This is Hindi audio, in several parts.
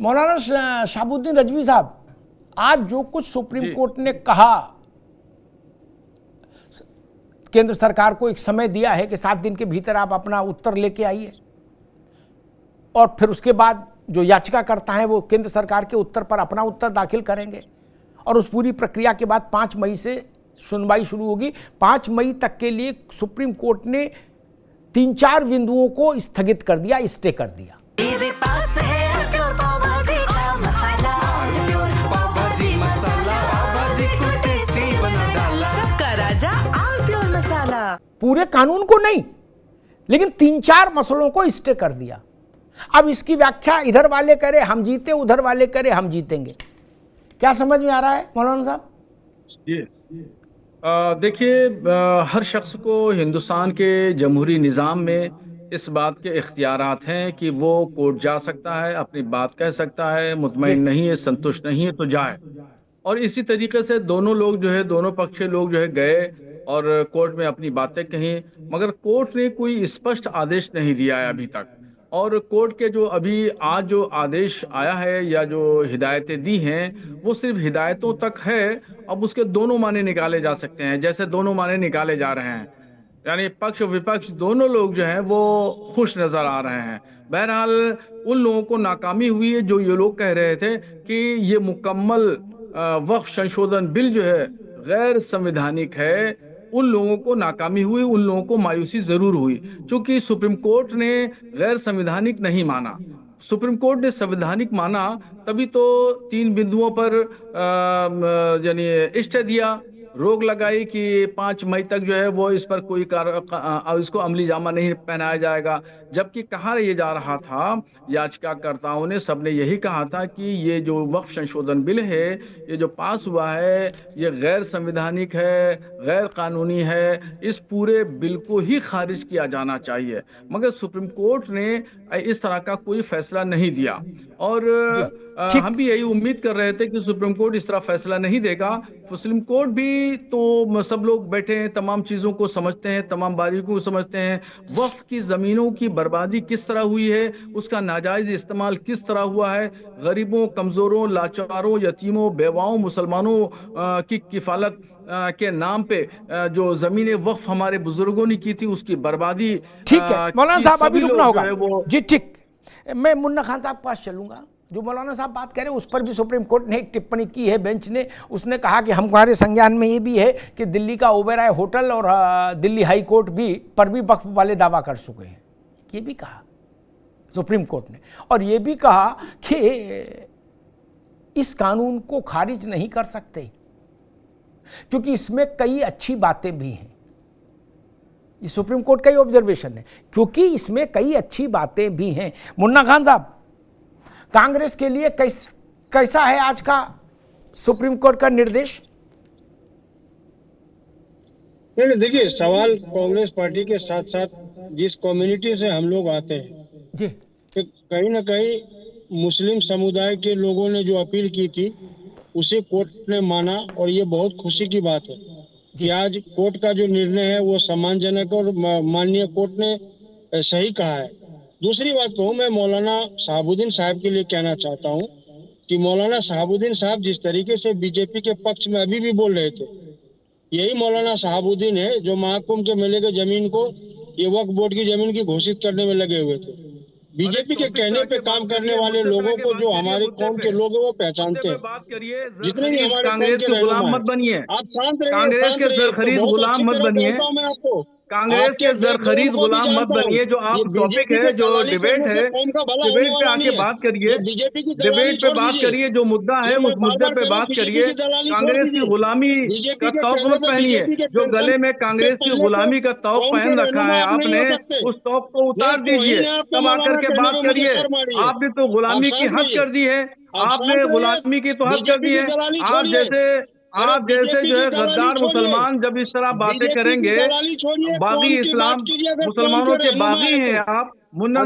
मौलाना शहाबुद्दीन रजवी साहब, आज जो कुछ सुप्रीम कोर्ट ने कहा, केंद्र सरकार को एक समय दिया है कि 7 दिन के भीतर आप अपना उत्तर लेके आइए, और फिर उसके बाद जो याचिका करता है वो केंद्र सरकार के उत्तर पर अपना उत्तर दाखिल करेंगे, और उस पूरी प्रक्रिया के बाद 5 मई से सुनवाई शुरू होगी। 5 मई तक के लिए सुप्रीम कोर्ट ने 3-4 बिंदुओं को स्थगित कर दिया, स्टे कर दिया। मेरे पास है प्योर पाव भाजी का मसाला, पाव भाजी मसाला, पाव भाजी को टेस्टी बना डाला, सबका राजा ऑल प्योर मसाला। पूरे कानून को नहीं, लेकिन 3-4 मसलों को स्टे कर दिया। अब इसकी व्याख्या इधर वाले करे हम जीते, उधर वाले करे हम जीतेंगे। क्या समझ में आ रहा है मौलाना साहब? देखिए, हर शख्स को हिंदुस्तान के जमहूरी निज़ाम में इस बात के इख्तियारात हैं कि वो कोर्ट जा सकता है, अपनी बात कह सकता है, मुतमईन नहीं है, संतुष्ट नहीं है तो जाए। और इसी तरीके से दोनों लोग जो है, दोनों पक्ष के लोग जो है गए और कोर्ट में अपनी बातें कहीं, मगर कोर्ट ने कोई स्पष्ट आदेश नहीं दिया है अभी तक। और कोर्ट के जो अभी आज जो आदेश आया है या जो हिदायतें दी हैं वो सिर्फ हिदायतों तक है। अब उसके दोनों माने निकाले जा सकते हैं, जैसे दोनों माने निकाले जा रहे हैं, यानी पक्ष विपक्ष दोनों लोग जो हैं वो खुश नज़र आ रहे हैं। बहरहाल उन लोगों को नाकामी हुई है जो ये लोग कह रहे थे कि ये मुकम्मल वक्फ संशोधन बिल जो है गैर संवैधानिक है। उन लोगों को नाकामी हुई, उन लोगों को मायूसी जरूर हुई, क्योंकि सुप्रीम कोर्ट ने गैर संवैधानिक नहीं माना। सुप्रीम कोर्ट ने संवैधानिक माना तभी तो 3 बिंदुओं पर यानी स्टे दिया, रोक लगाई कि 5 मई तक जो है वो इस पर कोई इसको अमली जामा नहीं पहनाया जाएगा। जबकि कहा ये जा रहा था, याचिकाकर्ताओं ने सबने यही कहा था कि ये जो वक्फ संशोधन बिल है, ये जो पास हुआ है, ये गैर संवैधानिक है, गैर कानूनी है, इस पूरे बिल को ही खारिज किया जाना चाहिए। मगर सुप्रीम कोर्ट ने इस तरह का कोई फैसला नहीं दिया, और हम भी यही उम्मीद कर रहे थे कि सुप्रीम कोर्ट इस तरह फैसला नहीं देगा। सुप्रीम कोर्ट भी तो सब लोग बैठे हैं, तमाम चीज़ों को समझते हैं, तमाम बारीकियों को समझते हैं। वक्फ की ज़मीनों की बर्बादी किस तरह हुई है, उसका नाजायज़ इस्तेमाल किस तरह हुआ है, गरीबों, कमज़ोरों, लाचारों, यतीमों, बेवाओं, मुसलमानों की किफ़ालत के नाम पे जो ज़मीनें वक्फ हमारे बुजुर्गों ने की थी, उसकी बर्बादी। ठीक है मौलाना साहब, अभी रुकना होगा जी। ठीक, मैं मुन्ना खान साहब के पास चलूंगा। जो मौलाना साहब बात करें उस पर भी सुप्रीम कोर्ट ने एक टिप्पणी की है, बेंच ने। उसने कहा कि हमारे संज्ञान में ये भी है कि दिल्ली का ओबेरॉय होटल और दिल्ली हाई कोर्ट पर भी वक्फ वाले दावा कर चुके हैं। ये भी कहा सुप्रीम कोर्ट ने, और ये भी कहा कि इस कानून को खारिज नहीं कर सकते क्योंकि इसमें कई अच्छी बातें भी हैं। ये सुप्रीम कोर्ट का ही ऑब्जर्वेशन है, क्योंकि इसमें कई अच्छी बातें भी हैं। मुन्ना खान साहब, कांग्रेस के लिए कैसा है आज का सुप्रीम कोर्ट का निर्देश? नहीं, देखिए, सवाल कांग्रेस पार्टी के साथ साथ जिस कम्युनिटी से हम लोग आते हैं जी, तो कहीं ना कहीं मुस्लिम समुदाय के लोगों ने जो अपील की थी उसे कोर्ट ने माना, और ये बहुत खुशी की बात है कि आज कोर्ट का जो निर्णय है वो सम्मानजनक और माननीय कोर्ट ने सही कहा है। दूसरी बात कहूँ, मैं मौलाना शहाबुद्दीन साहब के लिए कहना चाहता हूँ कि मौलाना शहाबुद्दीन साहब जिस तरीके से बीजेपी के पक्ष में अभी भी बोल रहे थे, यही मौलाना शहाबुद्दीन है जो महाकुंभ के मेले के जमीन को ये वक्फ बोर्ड की जमीन की घोषित करने में लगे हुए थे। बीजेपी के कहने पे काम करने वाले लोगों को जो हमारे कौम के लोग हैं वो पहचानते हैं। जितने भी हमारे कौम के गुलाम मत बनिए, आप शांत रहिए, कांग्रेस के जरखरीद गुलाम मत बनिए, मैं आपको कांग्रेस के जरखरीद गुलाम मत बनिए। जो आप टॉपिक है, जो डिबेट है, डिबेट पे आके बात करिए, डिबेट पे बात करिए, जो मुद्दा है उस मुद्दे पे बात करिए। कांग्रेस की गुलामी का तौक मत पहनिए। जो गले में कांग्रेस की गुलामी का तौक पहन रखा है आपने, उस तौक को उतार दीजिए, तब आकर के बात करिए। आपने तो गुलामी की हद कर दी है, आपने गुलामी की तो हद कर दी है। आप जैसे जो है गद्दार मुसलमान जब इस तरह बातें करेंगे, बागी इस्लाम, मुसलमानों के बागी हैं आप। मुन्ना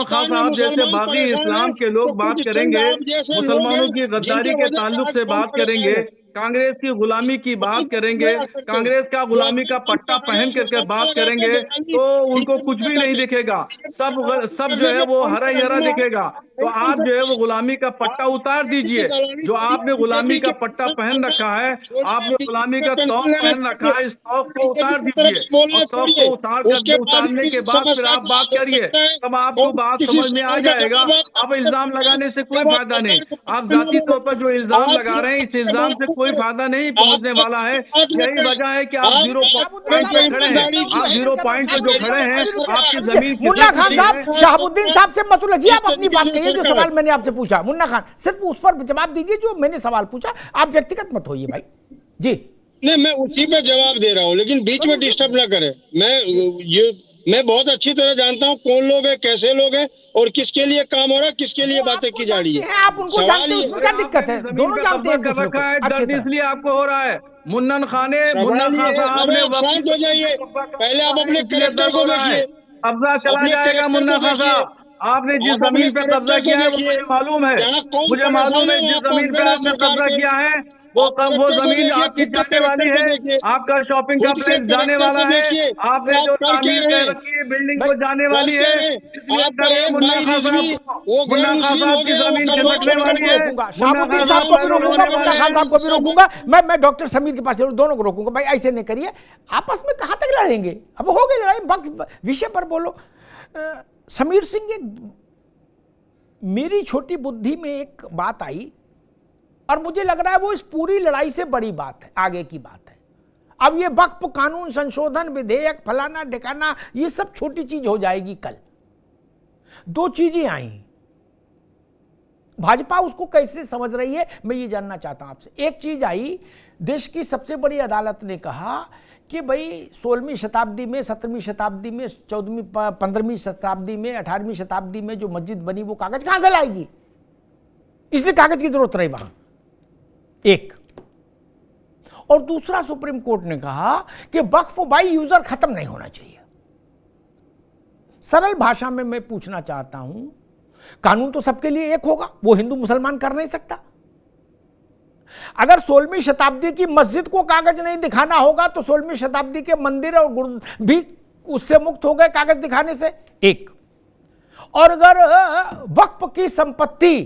खान साहब जैसे बागी इस्लाम के लोग बात करेंगे, मुसलमानों की गद्दारी के ताल्लुक से बात करेंगे, कांग्रेस की गुलामी की बात करेंगे, कांग्रेस का गुलामी का पट्टा पहन करके बात करेंगे तो उनको कुछ भी नहीं दिखेगा, सब जो है वो हरा ही हरा दिखेगा। तो आप जो है वो गुलामी का पट्टा उतार दीजिए। जो आपने गुलामी का पट्टा पहन रखा है, आपने गुलामी का तौक पहन रखा है, इस तौक को उतार दीजिए और तौक को उतारने के बाद फिर आप बात करिए, तब आपको बात समझ में आ जाएगा। अब इल्जाम लगाने से कोई फायदा नहीं। आप जाती तौर पर जो इल्जाम लगा रहे हैं, इस इल्जाम से कोई फायदा नहीं पहुंचने वाला है। यही वजह है कि आप 0 पॉइंट पे खड़े हैं। आप 0 पॉइंट पे जो खड़े हैं, आपकी जमीन मुन्ना खान साहब, शहाबुद्दीन साहब से मत उलझिए, आप अपनी बात कहिए। जो सवाल मैंने आपसे पूछा मुन्ना खान, सिर्फ उस पर जवाब दीजिए जो मैंने सवाल पूछा, आप व्यक्तिगत मत होइए भाई जी। नहीं, मैं उसी पे जवाब दे रहा हूँ, लेकिन बीच में डिस्टर्ब ना करें। मैं बहुत अच्छी तरह जानता हूँ कौन लोग हैं, कैसे लोग हैं और किसके लिए काम हो रहा है, किसके लिए बातें की जा रही है। आप उनको जानते हैं, उसमें क्या दिक्कत है? दोनों जानते हैं कर रखा है, दर्द इसलिए आपको हो रहा है। मुन्ना खान साहब ने शांत हो जाइए, पहले आप अपने कैरेक्टर को देखिए। कब्जा चला जाएगा मुन्ना खान साहब। आपने जिस जमीन पे कब्जा किया है वो मुझे मालूम है, मुझे मालूम है जिस जमीन पे आपने कब्जा किया है वो जमीन आपकी जाने वाली है, आपका शॉपिंग कॉम्प्लेक्स जाने वाला है, आपने जो तामीर कर रखी है बिल्डिंग को जाने वाली है। इसलिए मुन्ना खान साहब की जमीन खिसकने वाली है। शहाबुद्दीन साहब को भी रोकूंगा, मुन्ना खान साहब को भी रोकूंगा, मैं डॉक्टर समीर के पास दोनों को रोकूंगा। भाई ऐसे नहीं करिए, आपस में कहां तक लड़ेंगे? अब हो गई लड़ाई, विषय पर बोलो। समीर सिंह, मेरी छोटी बुद्धि में एक बात आई और मुझे लग रहा है वो इस पूरी लड़ाई से बड़ी बात है, आगे की बात है। अब ये वक्फ कानून संशोधन विधेयक फलाना ढिकाना ये सब छोटी चीज हो जाएगी। कल 2 चीजें आई, भाजपा उसको कैसे समझ रही है मैं ये जानना चाहता हूं आपसे। एक चीज आई, देश की सबसे बड़ी अदालत ने कहा कि भाई 16वीं शताब्दी में, 17वीं शताब्दी में, 14वीं 15वीं शताब्दी में, 18वीं शताब्दी में जो मस्जिद बनी वो कागज कहां से लाएगी, इसलिए कागज की जरूरत रही वहां। एक और दूसरा, सुप्रीम कोर्ट ने कहा कि वक्फ बाय यूजर खत्म नहीं होना चाहिए। सरल भाषा में मैं पूछना चाहता हूं, कानून तो सबके लिए एक होगा, वो हिंदू मुसलमान कर नहीं सकता। अगर 16वीं शताब्दी की मस्जिद को कागज नहीं दिखाना होगा तो 16वीं शताब्दी के मंदिर और गुरुद्वारा भी उससे मुक्त हो गए कागज दिखाने से। एक और अगर वक्फ की संपत्ति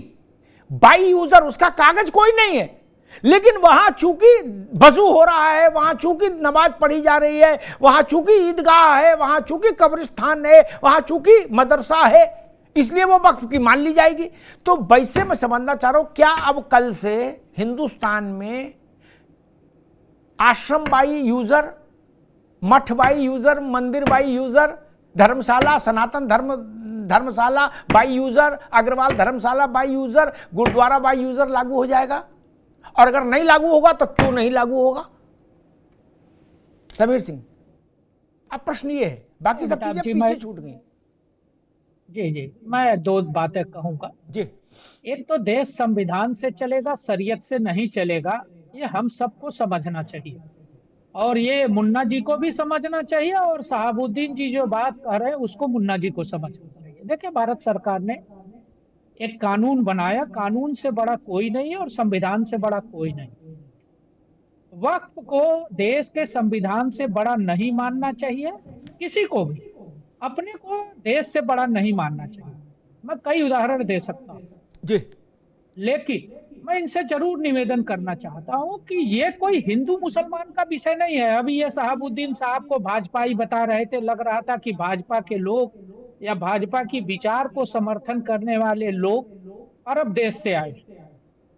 बाई यूजर, उसका कागज कोई नहीं है, लेकिन वहां चूंकि वजू हो रहा है, वहां चूंकि नमाज पढ़ी जा रही है, वहां चूंकि ईदगाह है, वहां चूंकि कब्रिस्तान है, वहां चूंकि मदरसा है, इसलिए वो वक्फ की मान ली जाएगी। तो वैसे मैं समझना चाह रहा हूं, क्या अब कल से हिंदुस्तान में आश्रम बाई यूजर, मठ बाई यूजर, मंदिर बाई यूजर, धर्मशाला, सनातन धर्मशाला बाई यूजर, अग्रवाल धर्मशाला बाई यूजर, गुरुद्वारा बाई यूजर लागू हो जाएगा? और अगर नहीं लागू होगा तो क्यों नहीं लागू होगा? समीर सिंह, अब प्रश्न ये है, बाकी सब चीजें पीछे छूट गई। जी, मैं 2 बातें कहूंगा जी। एक तो देश संविधान से चलेगा, शरीयत से नहीं चलेगा, ये हम सबको समझना चाहिए और ये मुन्ना जी को भी समझना चाहिए और शहाबुद्दीन जी जो बात कह रहे हैं उसको मुन्ना जी को समझना चाहिए। देखिए, भारत सरकार ने एक कानून बनाया, कानून से बड़ा कोई नहीं है और संविधान से बड़ा कोई नहीं। वक्फ को देश के संविधान से बड़ा नहीं मानना चाहिए, किसी को भी अपने को देश से बड़ा नहीं मानना चाहिए। मैं कई उदाहरण दे सकता हूँ जी, लेकिन मैं इनसे जरूर निवेदन करना चाहता हूँ कि ये कोई हिंदू मुसलमान का विषय नहीं है। अभी ये शहाबुद्दीन साहब को भाजपा ही बता रहे थे, लग रहा था कि भाजपा के लोग या भाजपा की विचार को समर्थन करने वाले लोग अरब देश से आए,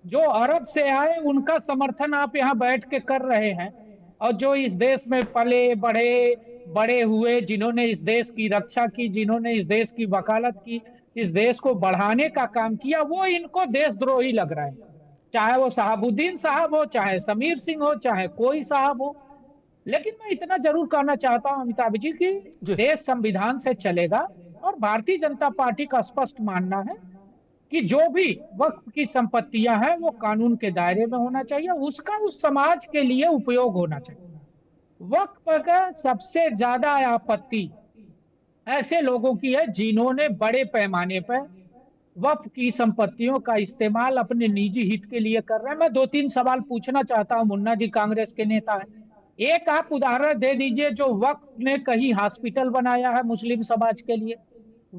जो अरब से आए उनका समर्थन आप यहाँ बैठ के कर रहे हैं, और जो इस देश में पले बड़े हुए, जिन्होंने इस देश की रक्षा की, जिन्होंने इस देश की वकालत की, इस देश को बढ़ाने का काम किया, वो इनको देशद्रोही लग रहा है। चाहे वो शहाबुद्दीन साहब हो, चाहे समीर सिंह हो, चाहे कोई साहब हो। लेकिन मैं इतना जरूर कहना चाहता हूं अमिताभ जी कि देश संविधान से चलेगा और भारतीय जनता पार्टी का स्पष्ट मानना है कि जो भी वक्फ की संपत्तियां हैं वो कानून के दायरे में होना चाहिए, उसका उस समाज के लिए उपयोग होना चाहिए। वक्फ का सबसे ज्यादा आपत्ति ऐसे लोगों की है जिन्होंने बड़े पैमाने पर वक्फ की संपत्तियों का इस्तेमाल अपने निजी हित के लिए कर रहे हैं। मैं 2-3 सवाल पूछना चाहता हूं। मुन्ना जी कांग्रेस के नेता हैं, एक आप उदाहरण दे दीजिए जो वक्फ ने कहीं हॉस्पिटल बनाया है मुस्लिम समाज के लिए,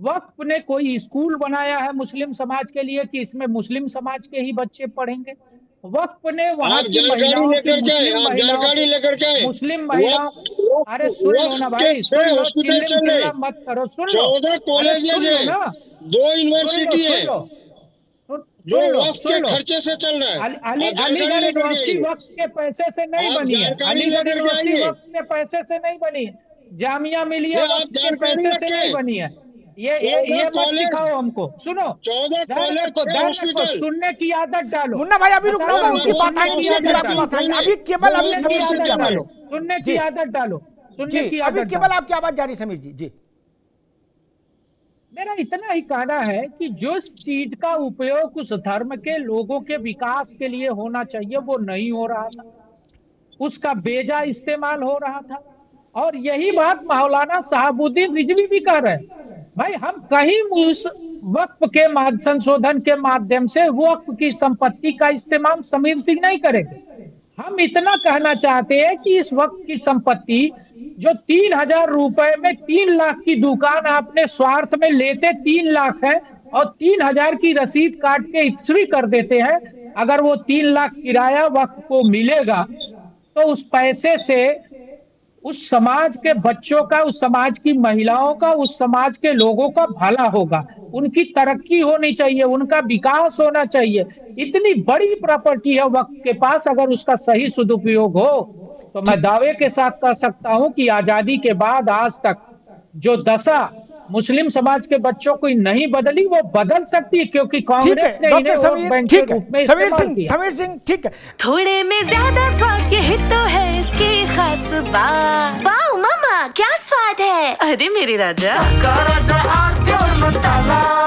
वक्फ ने कोई स्कूल बनाया है मुस्लिम समाज के लिए कि इसमें मुस्लिम समाज के ही बच्चे पढ़ेंगे। वक्फ ने वहां आप की जानकारी महिलाओं की लेकर के आए, मुस्लिम आप महिलाओं जानकारी लेकर के आए। मुस्लिम महिलाओं अरे सुन लो ना भाई, सुन लो, चिल्ला मत करो, सुन लो, 14 कॉलेज सुन लो है, ना, 2 यूनिवर्सिटी है जो वक्फ के खर्चे से चल रहा है। अलीगढ़ यूनिवर्सिटी वक्फ के पैसे से नहीं बनी है, अलीगढ़ यूनिवर्सिटी वक्फ के पैसे से नहीं बनी है, जामिया मिलिया वक्फ के पैसे से नहीं बनी है। ये मत सिखाओ हमको। सुनो, 14 कॉलेज, सुनने की आदत डालो। मुन्ना भाई अभी रुकना, उनकी बात आएंगी, फिर आपकी बात आएंगी। अभी केवल अभी समीर से क्या बात? सुनने की आदत डालो, सुनने की अभी आदत केवल आपकी आवाज जारी समीर जी। जी मेरा इतना ही कहना है कि जो चीज का उपयोग उस धर्म के लोगों के विकास के लिए होना चाहिए वो नहीं हो रहा था, उसका बेजा इस्तेमाल हो रहा था। और यही बात मौलाना शहाबुद्दीन रिजवी भी कह रहे हैं। भाई हम कहीं उस वक्फ के संशोधन के माध्यम से वक्फ की संपत्ति का इस्तेमाल समीर सिंह नहीं करेंगे। हम इतना कहना चाहते हैं कि इस वक्फ की संपत्ति जो 3,000 रुपए में 3 लाख की दुकान आपने स्वार्थ में लेते 3 लाख है और 3,000 की रसीद काट के इस्वी कर देते हैं, अगर वो 3 लाख किराया वक्फ को मिलेगा तो उस पैसे से उस समाज के बच्चों का, उस समाज की महिलाओं का, उस समाज के लोगों का भला होगा, उनकी तरक्की होनी चाहिए, उनका विकास होना चाहिए। इतनी बड़ी प्रॉपर्टी है वक्फ के पास, अगर उसका सही सदुपयोग हो तो मैं दावे के साथ कह सकता हूं कि आजादी के बाद आज तक जो दशा मुस्लिम समाज के बच्चों को नहीं बदली वो बदल सकती है, क्योंकि कांग्रेस ने इन्हें वोट बैंक के रूप में इस्तेमाल किया। समीर सिंह ठीक है, थोड़े में ज्यादा स्वाद यही तो है इसकी खास बात। वाओ मामा क्या स्वाद है, अरे मेरे राजा राजा और प्योर मसाला।